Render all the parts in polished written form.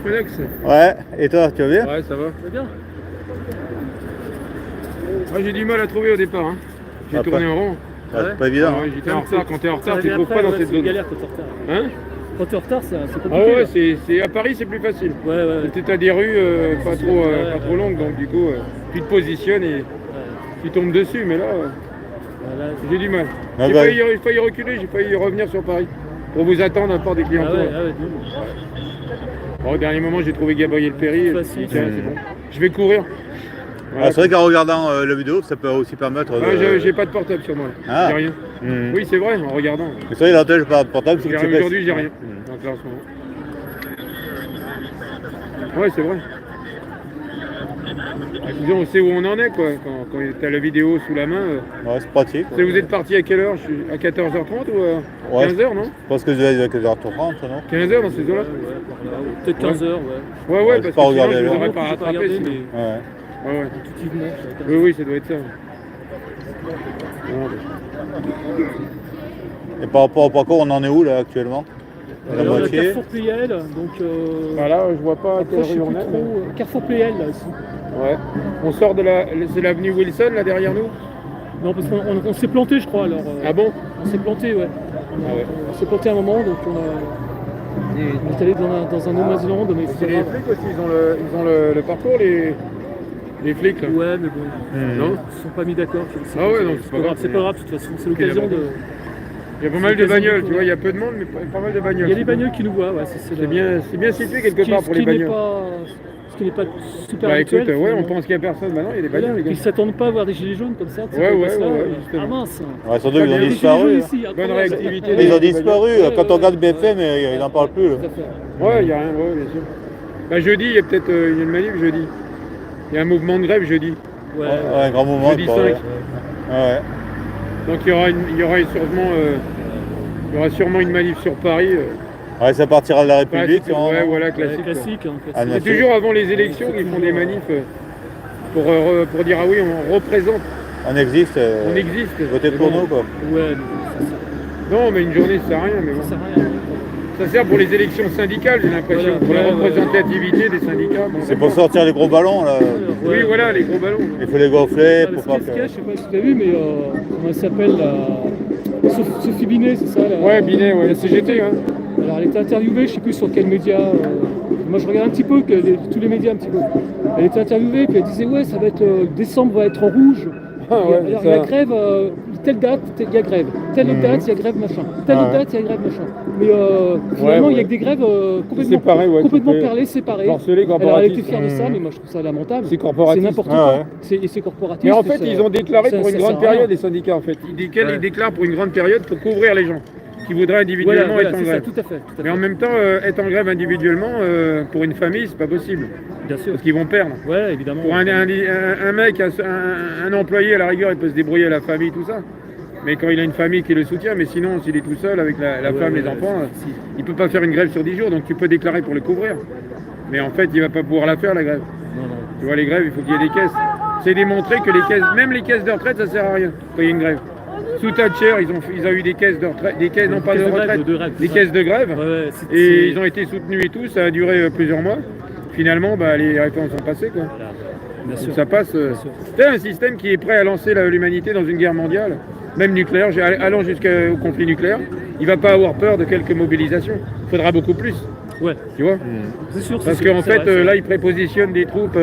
Félix. Ouais, et toi, tu vas bien? Ouais, ça va. C'est bien. Moi j'ai du mal à trouver au départ. Hein. J'ai Ah, tourné pas- en rond. Pas évident. Ah ouais, Hein. j'étais en retard. Quand t'es en retard, tu Après, trouves pas dans cette c'est zone. galère quand t'es en retard. Hein? Quand t'es en retard, c'est Ah compliqué. ouais, là. à Paris c'est plus facile. Ouais. T'as des rues pas trop longues, donc du coup tu te positionnes et tu tombes dessus. Mais là, Voilà. j'ai du mal. Ah J'ai bah. failli reculer, j'ai failli revenir sur Paris pour vous attendre à part des clients. Ah ouais, de ouf. Bon, au dernier moment, j'ai trouvé Gabriel Péry. Facile. Tiens, c'est bon. Je vais courir. Voilà. Ah, c'est vrai qu'en regardant la vidéo, ça peut aussi permettre de... J'ai pas de portable sur moi. Ah. J'ai rien. Mhm. Oui, c'est vrai, en regardant. C'est vrai, là, je parle de portable, c'est que tu Aujourd'hui, j'ai rien. Donc là, en ce moment. Ouais, c'est vrai. Disons, on sait où on en est, quoi. Quand tu as la vidéo sous la main. Ouais, c'est pratique. Vous êtes parti à quelle heure? À 14h30 ou à Ouais. 15h, non? Je pense que je devais être à 15h30, non? 15h dans ces eaux-là? Peut-être 15h, ouais. Ouais, Ouais, parce j'ai que pas sinon, regardé je ne l'heure. aurais pas J'ai rattrapé. regardé, Sinon. mais Ouais. Ouais. intuitivement. Oui, ça doit être ça. Non, Et par rapport au parcours, on en est où là actuellement? La Alors, moitié. Carrefour PL, donc. Voilà, je vois pas à Après, quelle je sais rue plus on est. trop. Carrefour PL, là, ici. Ouais. On sort de la. C'est l'avenue Wilson, là, derrière nous? Non, parce qu'on s'est planté, je crois. Alors, Ah bon? on s'est planté, ouais. Ah ouais. On s'est planté un moment, donc on est allé dans un no man's land, mais C'est c'est les grave. flics aussi, ils ont le parcours, les flics là. Ouais, mais bon. Non? Ils ne sont pas mis d'accord. Ah ouais, donc c'est pas grave. C'est pas grave, de toute façon. C'est l'occasion de. Il y a pas mal de bagnoles, tu vois, il y a peu de monde, mais pas mal de bagnoles. Il y a les bagnoles qui nous voient, ouais. C'est bien situé quelque part pour les bagnoles. Ce qui n'est pas super Bah habituel. écoute, ouais, on finalement. pense qu'il n'y a personne, bah non, il y a des Voilà, bagnoles, les ils gars. s'attendent pas à voir des gilets jaunes comme ça. tu sais, Ouais, comme ouais, ça, ouais, et- justement. Ah mince. Ouais, surtout qu'ils bien. ont Des gilets disparu. jaunes Là. ici, Bonne incroyable. réactivité. Ils ont disparu. Ouais, Quand on ouais, regarde ouais. BFM, ils n'en parlent plus. Là. Tout à fait. Ouais, il n'y a rien, ouais, bien sûr. Bah jeudi, il y a peut-être une manif jeudi. Il y a un mouvement de grève jeudi. Ouais. Ouais, un grand mouvement. Jeudi quoi, 5. ouais. Ouais. Donc il y aura sûrement une manif sur Paris. Ouais, ça partira de la Ouais, République. ouais, voilà, Ouais, classique. quoi. classique. Hein, Ah, classique. C'est toujours avant les élections qu'ils font des manifs pour dire ah oui, on représente, On existe. on existe. Votez Mais pour bon. nous, quoi. Ouais, mais Non, mais une journée ça sert à rien. Mais bon. ça sert à rien. Ça sert pour les élections syndicales, j'ai l'impression, Voilà, pour la ouais, représentativité des syndicats. Bon, C'est pour sortir les gros ballons, là. Oui, Ouais. voilà, les gros ballons. Il faut les gonfler Le pour pas sketch, que... je sais pas si tu l'as vu, mais comment elle s'appelle Sophie Binet, c'est ça Ouais, Binet, ouais, la CGT. Hein. Alors elle était interviewée, je sais plus sur quel média. Moi je regarde un petit peu, tous les médias un petit peu. Elle était interviewée, puis elle disait ouais, ça va être décembre va être en rouge. Ah ouais, Alors ça- il y a grève, telle date, il y a grève. Telle autre date, il y a grève, machin. Telle autre date, il y a grève, machin. Mais finalement, il y a que des grèves complètement, Séparées, ouais, complètement tout est perlées, séparées. morcelées, Alors elle corporatistes. était fière de ça, mais moi je trouve ça lamentable. C'est corporatiste. C'est n'importe Ah quoi. ouais. Et c'est corporatiste. Mais en fait, ça- ils ont déclaré ça- pour une ça grande sert à rien. période, les syndicats, en fait. Ils déclarent pour une grande période pour couvrir les gens qui voudraient individuellement Voilà, être en c'est ça, grève. tout à fait. Tout à Mais en fait. même temps, être en grève individuellement, pour une famille, c'est pas possible. Bien sûr. Parce qu'ils vont perdre. Ouais, évidemment. Pour un mec, un employé, à la rigueur, il peut se débrouiller à la famille, tout ça. Mais quand il a une famille qui le soutient, mais sinon, s'il est tout seul avec la Ouais, femme, ouais, les enfants, si. il peut pas faire une grève sur 10 jours, donc tu peux déclarer pour le couvrir. Mais en fait, il va pas pouvoir la faire, la grève. Non, non. Tu vois, les grèves, il faut qu'il y ait des caisses. C'est démontré que les caisses, même les caisses de retraite, ça sert à rien quand il y a une grève. Sous Thatcher, ils ont eu des caisses de retraite, des caisses, non pas de caisses de grève, retraite, de grève, des ouais. caisses de grève. Ouais, ouais, Et ils ont été soutenus et tout, ça a duré plusieurs mois. Finalement, bah, les réformes sont passées, quoi. Voilà. Bien Donc sûr. ça passe. Bien sûr. C'est un système qui est prêt à lancer l'humanité dans une guerre mondiale, même nucléaire, allant jusqu'au conflit nucléaire. Il va pas avoir peur de quelques mobilisations. Il faudra beaucoup plus, Ouais, tu vois. c'est sûr. Parce c'est qu'en sûr, c'est fait, vrai, c'est là, vrai. ils prépositionnent des troupes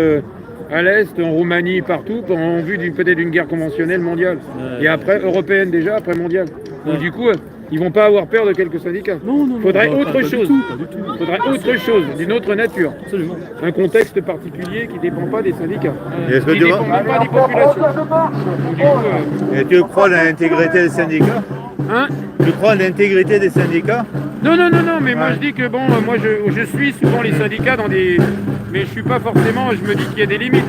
à l'Est, en Roumanie, partout, en vue peut-être d'une guerre conventionnelle mondiale. Ouais. Et après, européenne déjà, après mondiale. Donc Ouais. du coup, ils vont pas avoir peur de quelques syndicats. Non, non, non. Faudrait pas- autre pas du chose. tout, pas du tout. Il faudrait autre chose, d'une autre nature. Absolument. Un contexte particulier qui ne dépend pas des syndicats. Et est-ce que Qui tu ne dépend même pas des populations. Donc, du coup, Et tu crois à l'intégrité des syndicats? hein? Tu crois à l'intégrité des syndicats? Non, mais moi Ouais. je dis que bon, moi je suis souvent les syndicats dans des. Mais je suis pas forcément, je me dis qu'il y a des limites.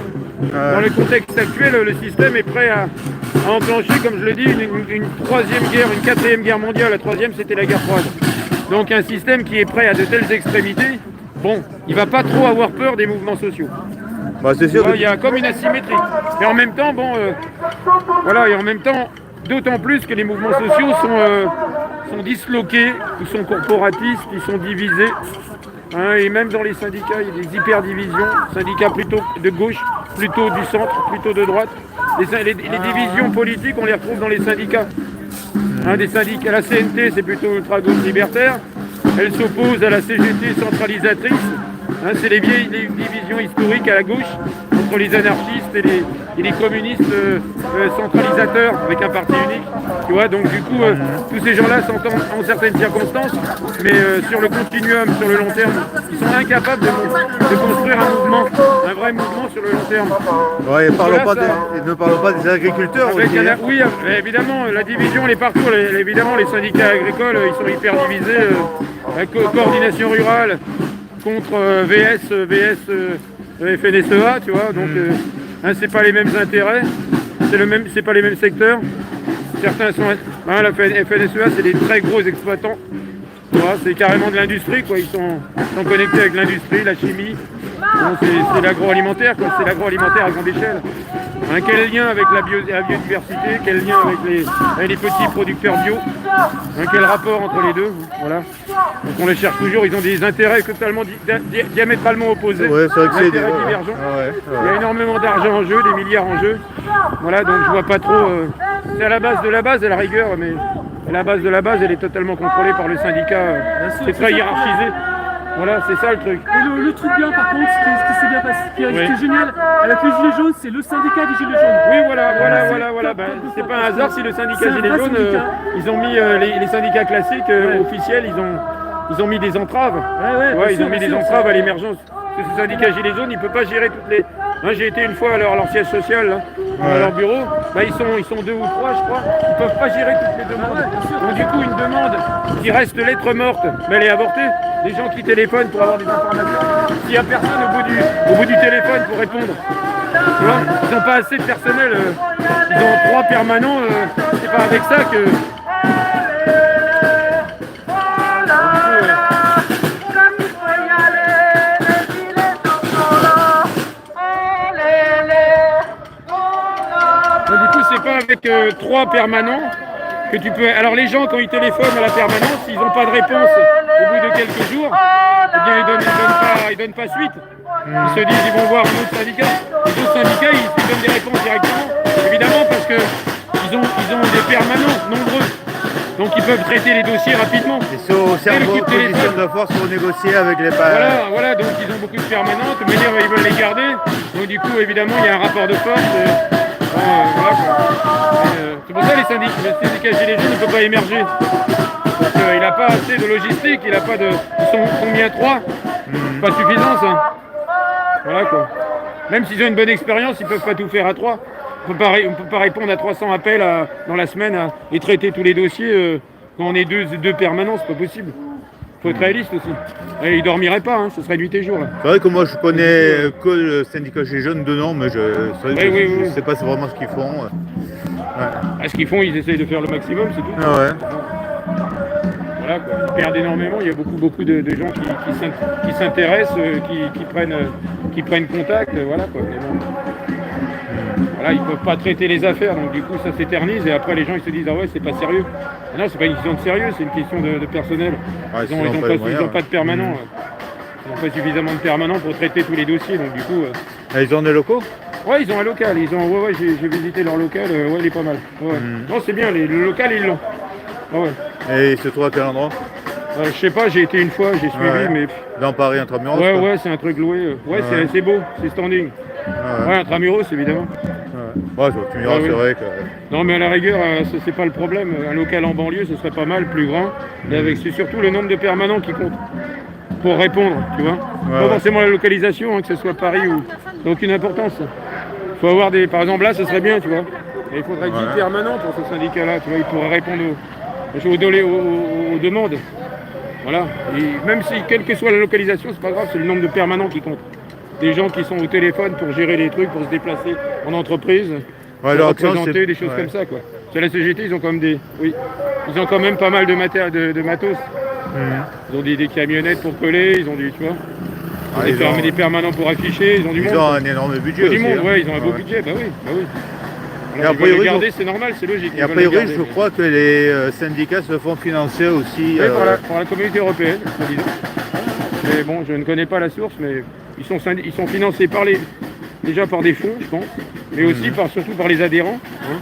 Dans le contexte actuel, le système est prêt à enclencher, comme je le dis, une troisième guerre, une quatrième guerre mondiale. La troisième, c'était la guerre froide. Donc un système qui est prêt à de telles extrémités, bon, il va pas trop avoir peur des mouvements sociaux. Bah, c'est Tu sûr vois, que... il y a comme une asymétrie. Et en même temps, bon, voilà, et en même temps, d'autant plus que les mouvements sociaux sont disloqués, ils sont corporatistes, ils sont divisés. Hein, et même dans les syndicats, il y a des hyper-divisions, syndicats plutôt de gauche, plutôt du centre, plutôt de droite. Les divisions politiques, on les retrouve dans les syndicats. Hein, des syndicats, la CNT, c'est plutôt ultra-gauche libertaire. Elle s'oppose à la CGT centralisatrice. Hein, c'est les vieilles divisions historiques à la gauche, entre les anarchistes et les communistes centralisateurs, avec un parti unique. Tu vois, donc du coup, tous ces gens-là s'entendent en certaines circonstances, mais sur le continuum, sur le long terme, ils sont incapables de construire un mouvement, un vrai mouvement sur le long terme. Ouais, Voilà, ne parlons pas des agriculteurs aussi. Hein. Oui, évidemment, la division, elle est partout. Évidemment, les syndicats agricoles, ils sont hyper divisés. La coordination rurale contre FNSEA, tu vois, donc hein, c'est pas les mêmes intérêts, c'est pas les mêmes secteurs. Certains sont, hein, la FNSEA, c'est des très gros exploitants, tu vois, c'est carrément de l'industrie, quoi. Ils sont connectés avec l'industrie, la chimie. Bon, c'est l'agroalimentaire, quoi. C'est l'agroalimentaire à grande échelle. Hein, quel lien avec la biodiversité, quel lien avec les petits producteurs bio, hein, quel rapport entre les deux, voilà. Donc on les cherche toujours, ils ont des intérêts totalement diamétralement opposés, ouais, c'est vrai que intérêts divergents. Il y a énormément d'argent en jeu, des milliards en jeu. Voilà, donc je vois pas trop. C'est à la base de la base, à la rigueur, mais la base de la base, elle est totalement contrôlée par le syndicat. C'est très hiérarchisé. Voilà, c'est ça le truc. Et le truc bien, par contre, ce qui s'est bien passé, ce qui est génial avec les Gilets jaunes, c'est le syndicat des Gilets jaunes. Oui, voilà. Ben, c'est pas un hasard si le syndicat Gilets jaunes, ils ont mis les syndicats classiques officiels, ils ont mis des entraves. Ils ont mis des entraves à l'émergence. Parce que ce syndicat Gilets jaunes, il peut pas gérer toutes les. Moi, j'ai été une fois à leur siège social, là, à leur bureau. Ben, ils sont 2 ou 3, je crois. Ils peuvent pas gérer toutes les demandes. Donc du coup, une demande qui reste lettre morte, mais elle est avortée. Des gens qui téléphonent pour avoir des informations. S'il n'y a personne au bout du téléphone pour répondre, tu vois, ils n'ont pas assez de personnel. Ils ont 3 permanents. C'est pas avec ça que. Du coup, c'est pas avec 3 permanents que tu peux. Alors les gens, quand ils téléphonent à la permanence, s'ils n'ont pas de réponse au bout de quelques jours, eh bien ils donnent pas suite. Ils se disent ils vont voir un autre syndicat. Les autres syndicats, ils donnent des réponses directement, évidemment parce que ils ont des permanents nombreux. Donc ils peuvent traiter les dossiers rapidement. Ils sont au cerveau position de force pour négocier avec les Voilà, donc ils ont beaucoup de permanentes, mais ils veulent les garder. Donc du coup, évidemment, il y a un rapport de force. Voilà, c'est pour ça le syndicat Gilets jaunes ne peut pas émerger. Parce qu'il n'a pas assez de logistique, il n'a pas de. Ils sont combien 3 Pas suffisant ça. Voilà quoi. Même s'ils ont une bonne expérience, ils ne peuvent pas tout faire à 3. On ne peut pas répondre à 300 appels dans la semaine et traiter tous les dossiers quand on est deux permanents, c'est pas possible. Il faut être réaliste aussi. Et ils ne dormiraient pas, hein, ce serait nuit et jour. Là. C'est vrai que moi je connais que le syndicat Gilets jaunes de nom, mais je ne sais pas vraiment ce qu'ils font. Ce qu'ils font, ils essayent de faire le maximum, c'est tout. Voilà, quoi. Ils perdent énormément, il y a beaucoup de gens qui s'intéressent, qui prennent contact, voilà quoi. Voilà, ils ne peuvent pas traiter les affaires, donc du coup ça s'éternise et après les gens ils se disent ah ouais c'est pas sérieux. Non, c'est pas une question de sérieux, c'est une question de personnel. Ils n'ont pas de permanent. Ils n'ont pas suffisamment de permanents pour traiter tous les dossiers, donc du coup. Ils ont des locaux? Ouais, ils ont un local. J'ai visité leur local. Il est pas mal. Non, c'est bien. Le local ils l'ont. Et il se trouve à quel endroit? Je sais pas. J'ai été une fois. J'ai suivi, mais. Dans Paris, intramuros. C'est un truc loué. C'est beau. C'est standing. Intramuros évidemment. Tu me diras, c'est vrai que. Non, mais à la rigueur, c'est pas le problème. Un local en banlieue, ce serait pas mal, plus grand. Mais c'est surtout le nombre de permanents qui compte pour répondre, tu vois. Pas forcément la localisation, que ce soit Paris ou. Ça n'a aucune importance. Il faut avoir des. Par exemple, là, ce serait bien, tu vois. Et il faudrait 10 permanents pour ce syndicat-là, tu vois. Il pourrait répondre aux demandes. Voilà. Et même si, quelle que soit la localisation, c'est pas grave, c'est le nombre de permanents qui compte. Des gens qui sont au téléphone pour gérer les trucs, pour se déplacer en entreprise, pour représenter des choses comme ça, quoi. Sur la CGT, ils ont quand même ils ont quand même pas mal de matos. Ils ont des camionnettes pour coller, ils ont tu vois, des permanents pour afficher, ils ont du monde. Ils ont un énorme budget aussi. Ils ont un beau budget, bah oui. Alors, ils veulent les garder, c'est normal, c'est logique. Et a priori, je crois que les syndicats se font financer aussi par la communauté européenne, soi-disant. Mais bon, je ne connais pas la source, mais ils sont financés déjà par des fonds, je pense, mais aussi surtout par les adhérents. Hein.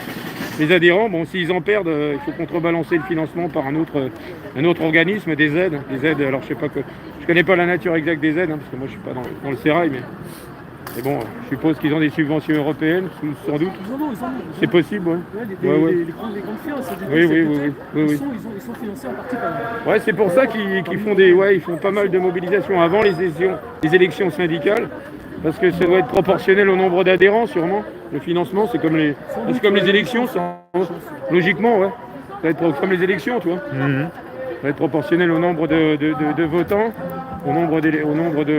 Les adhérents, bon, s'ils en perdent, il faut contrebalancer le financement par un autre organisme, des aides. Alors je connais pas la nature exacte des aides, hein, parce que moi je suis pas dans le sérail, mais bon, je suppose qu'ils ont des subventions européennes, sans doute. Ils en ont. C'est possible, ouais. Les grandes firmes, ils sont financés en partie par eux. Ouais, c'est pour ça qu'ils font ils font pas mal de mobilisations avant les élections syndicales, parce que ça doit être proportionnel au nombre d'adhérents, sûrement. Le financement, c'est comme les élections, logiquement, ouais. Ça va être comme les élections, tu vois. Ça va être proportionnel au nombre de votants, au nombre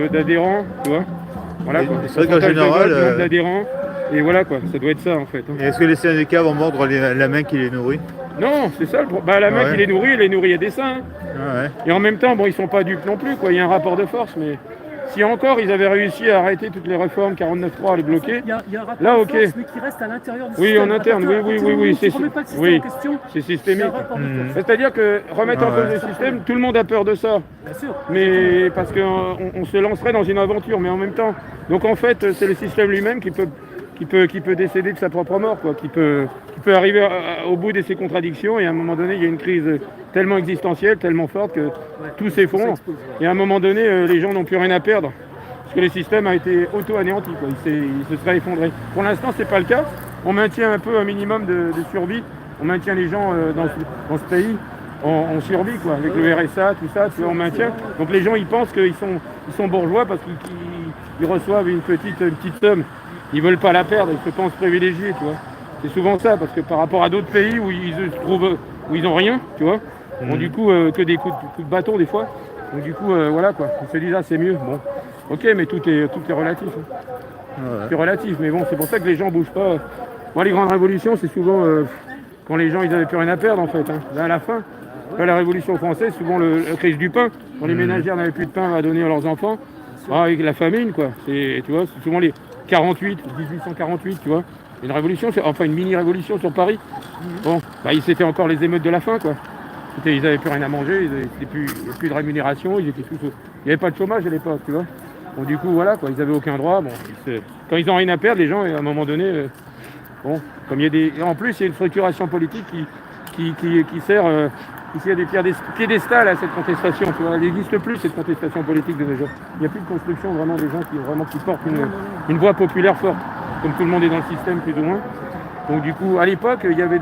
d'adhérents, tu vois. Voilà, quoi. C'est vrai qu'en général, le nombre d'adhérents, et voilà quoi, ça doit être ça en fait. Hein. Et est-ce que les syndicats vont mordre la main qui les nourrit? Non, c'est ça le problème. La main qui les nourrit à dessein. Hein. Ah ouais. Et en même temps, bon, ils sont pas dupes non plus, quoi. Il y a un rapport de force, mais si encore ils avaient réussi à arrêter toutes les réformes 49.3 à les bloquer, il y a un rapport là, de ok. force, mais qui reste à l'intérieur du Oui, système. en interne, oui, c'est systémique. C'est-à-dire que remettre en cause le système, tout le monde a peur de ça. Bien sûr. Mais parce qu'on se lancerait dans une aventure, mais en même temps. Donc en fait, c'est le système lui-même qui peut décéder de sa propre mort, quoi, qui peut arriver au bout de ses contradictions, et à un moment donné, il y a une crise tellement existentielle, tellement forte que tout s'effondre. Et à un moment donné, les gens n'ont plus rien à perdre, parce que le système a été auto-anéanti, quoi. Il se serait effondré. Pour l'instant, c'est pas le cas. On maintient un peu un minimum de survie. On maintient les gens dans ce pays. On survit, quoi, avec le RSA, tout ça, on maintient. Donc les gens, ils pensent qu'ils sont bourgeois parce qu'ils reçoivent une petite somme. Ils veulent pas la perdre, ils se pensent privilégiés, tu vois. C'est souvent ça, parce que par rapport à d'autres pays où ils ont rien, tu vois, bon, du coup, que des coups de bâton des fois. Donc du coup, voilà quoi, ils se disent, ah c'est mieux. Bon, ok, mais tout est relatif. Hein. Ouais. C'est relatif, mais bon, c'est pour ça que les gens bougent pas. Moi, les grandes révolutions, c'est souvent quand les gens, ils avaient plus rien à perdre, en fait. Hein. Là, à la fin, la Révolution française, souvent la crise du pain, quand les ménagères n'avaient plus de pain à donner à leurs enfants, avec la famine, quoi. Tu vois, c'est souvent les 1848, tu vois. Une révolution, enfin une mini-révolution sur Paris. Bon, c'était encore les émeutes de la faim, quoi. Ils n'avaient plus rien à manger, il n'y avait plus de rémunération, il n'y avait pas de chômage à l'époque, tu vois. Bon, du coup, voilà, quoi, ils n'avaient aucun droit. Bon, quand ils n'ont rien à perdre, les gens, à un moment donné, bon, comme il y a en plus, il y a une structuration politique qui sert, ici, il y a des piédestals à cette contestation, tu vois. Elle n'existe plus, cette contestation politique de nos jours. Il n'y a plus de construction vraiment des gens qui portent une voix populaire forte, comme tout le monde est dans le système, plus ou moins. Donc du coup, à l'époque, il y avait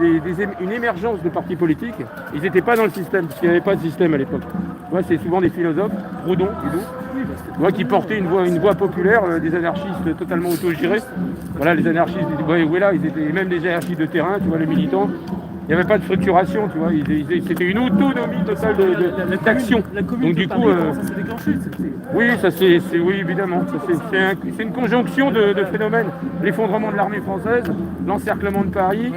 une émergence de partis politiques. Ils n'étaient pas dans le système, parce qu'il n'y avait pas de système à l'époque. Ouais, c'est souvent des philosophes, Proudhon, qui portaient une voix populaire, des anarchistes totalement autogérés. Voilà, les anarchistes, ils étaient même des anarchistes de terrain, tu vois, les militants. Il n'y avait pas de structuration, tu vois, c'était une autonomie totale d'action. Donc du coup, oui, évidemment, c'est une conjonction de phénomènes. L'effondrement de l'armée française, l'encerclement de Paris,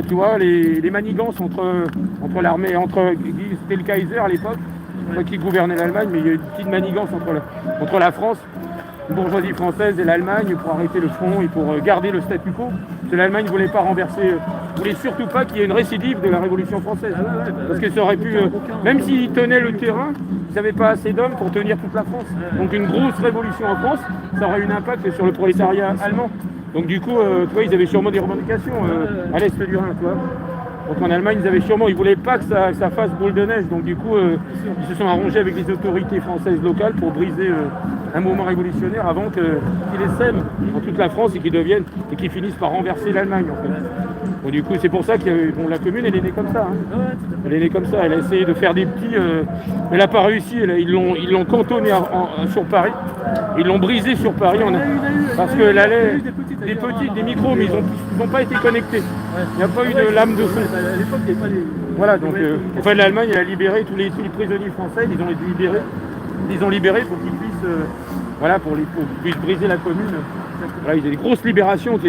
tu vois, les manigances entre l'armée, c'était le Kaiser à l'époque, qui gouvernait l'Allemagne, mais il y a eu une petite manigance entre la France, la bourgeoisie française et l'Allemagne pour arrêter le front et pour garder le statu quo. Parce que l'Allemagne ne voulait pas renverser, voulait surtout pas qu'il y ait une récidive de la Révolution française. Parce que ça aurait pu, même s'ils tenaient le terrain, ils n'avaient pas assez d'hommes pour tenir toute la France. Donc une grosse révolution en France, ça aurait eu un impact sur le prolétariat allemand. Donc du coup, tu vois, ils avaient sûrement des revendications à l'est du Rhin, tu vois. Donc en Allemagne, ils ne voulaient pas que ça fasse boule de neige. Donc du coup, ils se sont arrangés avec les autorités françaises locales pour briser un mouvement révolutionnaire avant qu'ils essaiment dans toute la France et qu'ils finissent par renverser l'Allemagne, en fait. Bon, du coup, c'est pour ça que la commune, elle est née comme ça. Hein. Elle est née comme ça. Elle a essayé de faire des petits... elle n'a pas réussi. Ils l'ont cantonné sur Paris. Ils l'ont brisé sur Paris. Parce que des micros, mais ils n'ont pas été connectés. Il n'y a pas eu de lame de fond. À l'époque, il n'y avait pas les... Voilà, donc l'Allemagne, elle a libéré tous les prisonniers français. Ils ont libérés pour qu'ils puissent, pour qu'ils puissent briser la commune. Voilà, il y a des grosses libérations, parce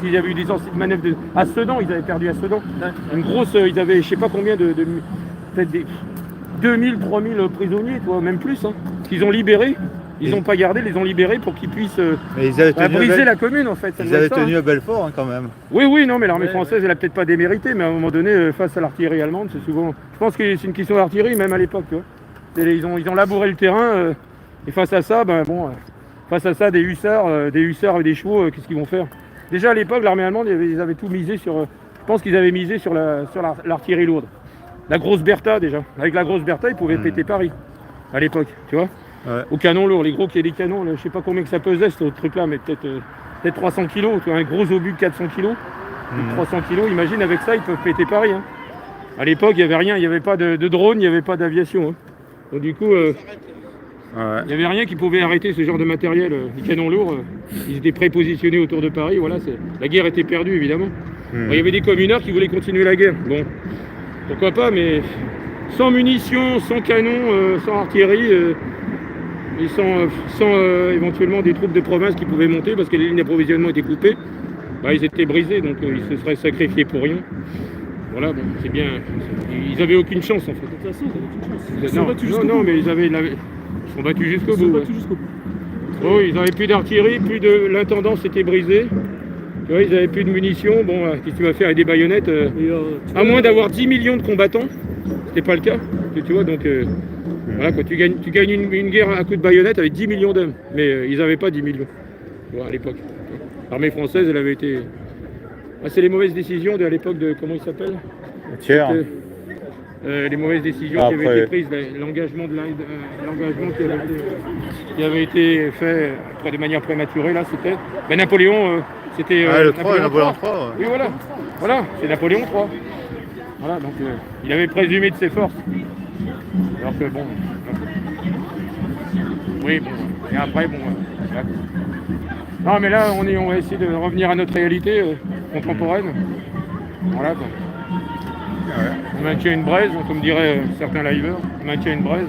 qu'il y avait eu des manœuvres à Sedan, ils avaient perdu à Sedan. Une grosse, ils avaient je sais pas combien peut-être des 2000, 3000 prisonniers, toi, même plus, hein, qu'ils ont libérés. Ils n'ont pas gardé, les ont libérés pour qu'ils puissent briser la commune, en fait. Ils avaient tenu à Belfort, hein, quand même. Oui, non, mais l'armée française, elle a peut-être pas démérité, mais à un moment donné, face à l'artillerie allemande, c'est souvent... Je pense que c'est une question d'artillerie, même à l'époque, tu vois. Ils ont labouré le terrain, et face à ça, face à ça, des hussards et des chevaux, qu'est-ce qu'ils vont faire? Déjà à l'époque, l'armée allemande, ils avaient tout misé sur... je pense qu'ils avaient misé sur l'artillerie lourde. La grosse Bertha déjà. Avec la grosse Bertha, ils pouvaient péter Paris, à l'époque, tu vois. Ouais. Au canon lourd, les gros qui des canons, là, je sais pas combien que ça pesait ce truc-là, mais peut-être 300 kilos, tu vois, un gros obus de 400 kilos. 300 kilos, imagine avec ça, ils peuvent péter Paris. Hein. À l'époque, il n'y avait rien, il n'y avait pas de drone, il n'y avait pas d'aviation. Hein. Donc du coup, il n'y avait rien qui pouvait arrêter ce genre de matériel. Les canons lourds, ils étaient prépositionnés autour de Paris, voilà, la guerre était perdue évidemment. Bon, il y avait des communards qui voulaient continuer la guerre. Bon, pourquoi pas, mais sans munitions, sans canons, sans artillerie, et sans éventuellement des troupes de province qui pouvaient monter parce que les lignes d'approvisionnement étaient coupées, ils étaient brisés, donc ils se seraient sacrifiés pour rien. Voilà, bon, c'est bien. Ils n'avaient aucune chance en fait. De toute façon, ils n'avaient aucune chance. Non, mais ils sont battus jusqu'au bout. Oh, ils n'avaient plus d'artillerie, l'intendance était brisée. Tu vois, ils n'avaient plus de munitions. Bon, qu'est-ce que tu vas faire avec des baïonnettes à moins d'avoir 10 millions de combattants, c'était pas le cas. Tu vois, donc voilà, quand tu gagnes une guerre à coup de baïonnettes avec 10 millions d'hommes. Mais ils n'avaient pas 10 millions, tu vois, à l'époque. L'armée française, elle avait été... c'est les mauvaises décisions à l'époque de... Comment il s'appelle? Les mauvaises décisions qui avaient été prises, l'engagement qui avait été fait de manière prématurée, là, c'était... Napoléon, c'était... le 3, Napoléon 3. Oui, voilà, c'est Napoléon 3. Voilà, donc il avait présumé de ses forces. Alors que bon... Oui, bon, et après, bon... Non, mais là, on va essayer de revenir à notre réalité contemporaine. Voilà, quoi. On maintient une braise, comme diraient certains liveurs, on maintient une braise.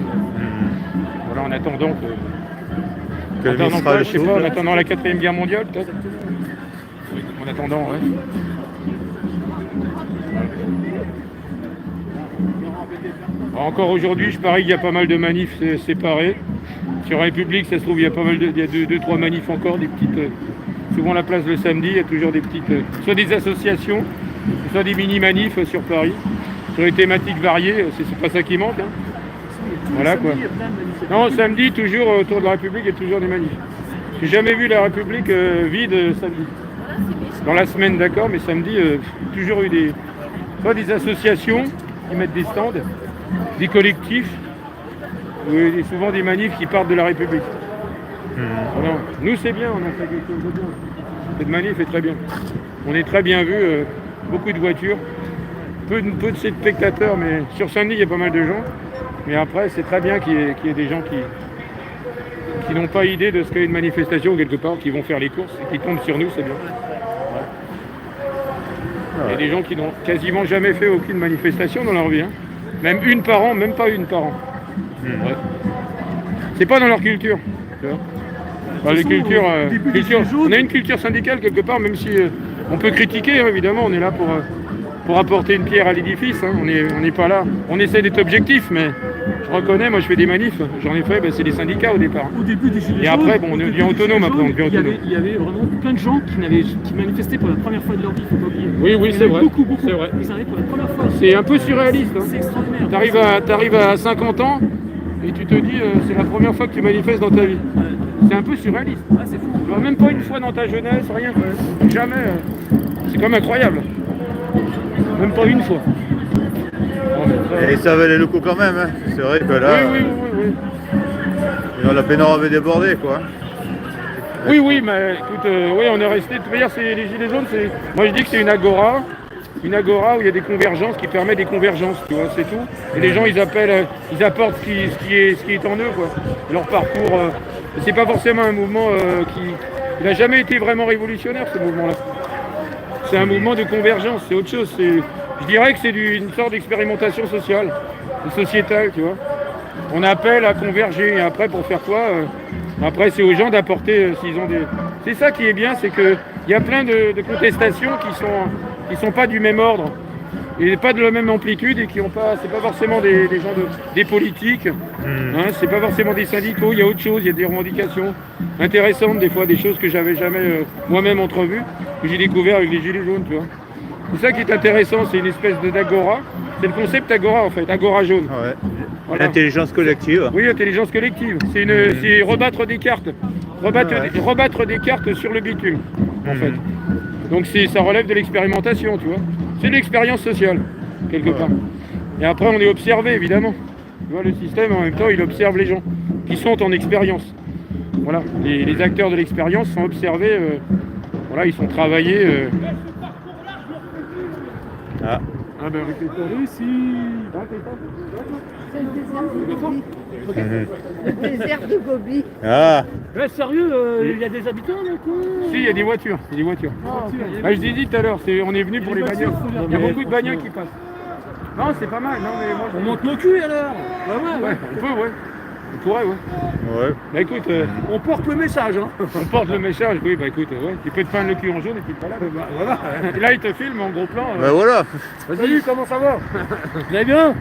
Voilà, en attendant que... en attendant la 4e guerre mondiale, peut-être. En attendant, ouais. Encore aujourd'hui, je parie qu'il y a pas mal de manifs séparés. Sur République, ça se trouve, il y a pas mal il y a 2-3 manifs encore, des petites... souvent la place le samedi, il y a toujours des petites... soit des associations, soit des mini-manifs sur Paris, sur les thématiques variées, c'est pas ça qui manque. Hein. Voilà quoi. Non, samedi, toujours autour de la République, il y a toujours des manifs. J'ai jamais vu la République vide samedi. Dans la semaine, d'accord, mais samedi, toujours eu soit des associations qui mettent des stands, des collectifs, et souvent des manifs qui partent de la République. Alors, nous c'est bien, on a fait quelque chose de bien. Cette manif est très bien. On est très bien vu, beaucoup de voitures, peu de spectateurs, mais sur samedi il y a pas mal de gens. Mais après c'est très bien qu'il y ait des gens qui n'ont pas idée de ce qu'est une manifestation quelque part, qui vont faire les courses et qui tombent sur nous, c'est bien. Il y a des gens qui n'ont quasiment jamais fait aucune manifestation dans leur vie. Hein. Même une par an, même pas une par an. Ouais. C'est pas dans leur culture. Tu vois. Enfin, les cultures, on a une culture syndicale quelque part, même si on peut critiquer, hein, évidemment, on est là pour apporter une pierre à l'édifice. Hein. On n'est pas là. On essaie d'être objectif, mais je reconnais, moi je fais des manifs, j'en ai fait, c'est des syndicats au départ. Au début des Gilets jaunes. Et après, bon, on devient autonome après. Il y avait vraiment plein de gens qui manifestaient pour la première fois de leur vie, il ne faut pas oublier. Oui, c'est vrai. Beaucoup. C'est vrai. Ils arrivent pour la première fois. C'est un peu surréaliste. Hein. C'est extraordinaire. T'arrives à 50 ans et tu te dis c'est la première fois que tu manifestes dans ta vie. C'est un peu surréaliste. Ah, c'est fou. Tu vois, même pas une fois dans ta jeunesse, rien. Jamais. C'est quand même incroyable. Même pas une fois. Et ça valait le coup quand même, hein. C'est vrai que là... Oui. La pénombre avait débordé, quoi. Oui, mais écoute, on est resté... De toute manière, les Gilets jaunes, moi je dis que c'est une agora où il y a des convergences qui permettent des convergences, tu vois, c'est tout. Et les gens, ils apportent ce qui est en eux, quoi. Leur parcours, c'est pas forcément un mouvement qui n'a jamais été vraiment révolutionnaire, ce mouvement-là. C'est un mouvement de convergence, c'est autre chose. Je dirais que c'est une sorte d'expérimentation sociale, sociétale, tu vois. On appelle à converger, et après, pour faire quoi après, c'est aux gens d'apporter, s'ils ont des... C'est ça qui est bien, c'est qu'il y a plein de contestations qui sont pas du même ordre, et pas de la même amplitude, et qui ont pas... C'est pas forcément des gens des politiques, hein, c'est pas forcément des syndicaux, il y a autre chose, il y a des revendications intéressantes, des fois, des choses que j'avais jamais moi-même entrevues, que j'ai découvert avec les Gilets jaunes, tu vois. C'est ça qui est intéressant, c'est une espèce d'agora. C'est le concept agora en fait, agora jaune. Ouais. Voilà. L'intelligence collective. Oui, intelligence collective. C'est rebattre des cartes. Rebattre des cartes sur le bitume, en fait. Donc ça relève de l'expérimentation, tu vois. C'est de l'expérience sociale, quelque part. Et après, on est observé, évidemment. Tu vois, le système, en même temps, il observe les gens qui sont en expérience. Voilà, les acteurs de l'expérience sont observés, voilà, ils sont travaillés. Ah ben, récupérez ici. C'est le désert de Gobi. Ah. Ouais, sérieux, il y a des habitants là quoi. Si, il y a des voitures. Ah, je t'ai dit tout à l'heure, on est venu pour les bagnoles. Il y a beaucoup de bagnoles qui passent. Non, c'est pas mal. Non, mais moi, On monte nos culs alors. ouais, on peut, ouais. On pourrait, ouais. Ouais. Bah écoute, On porte le message, hein. on porte le message, oui, bah écoute, ouais. Tu peux te peindre le cul en jaune et puis pas là. Bah, voilà. Et là, il te filme en gros plan. Ben voilà. Vas-y, comment ça va? Vous allez bien?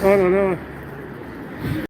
Oh là là.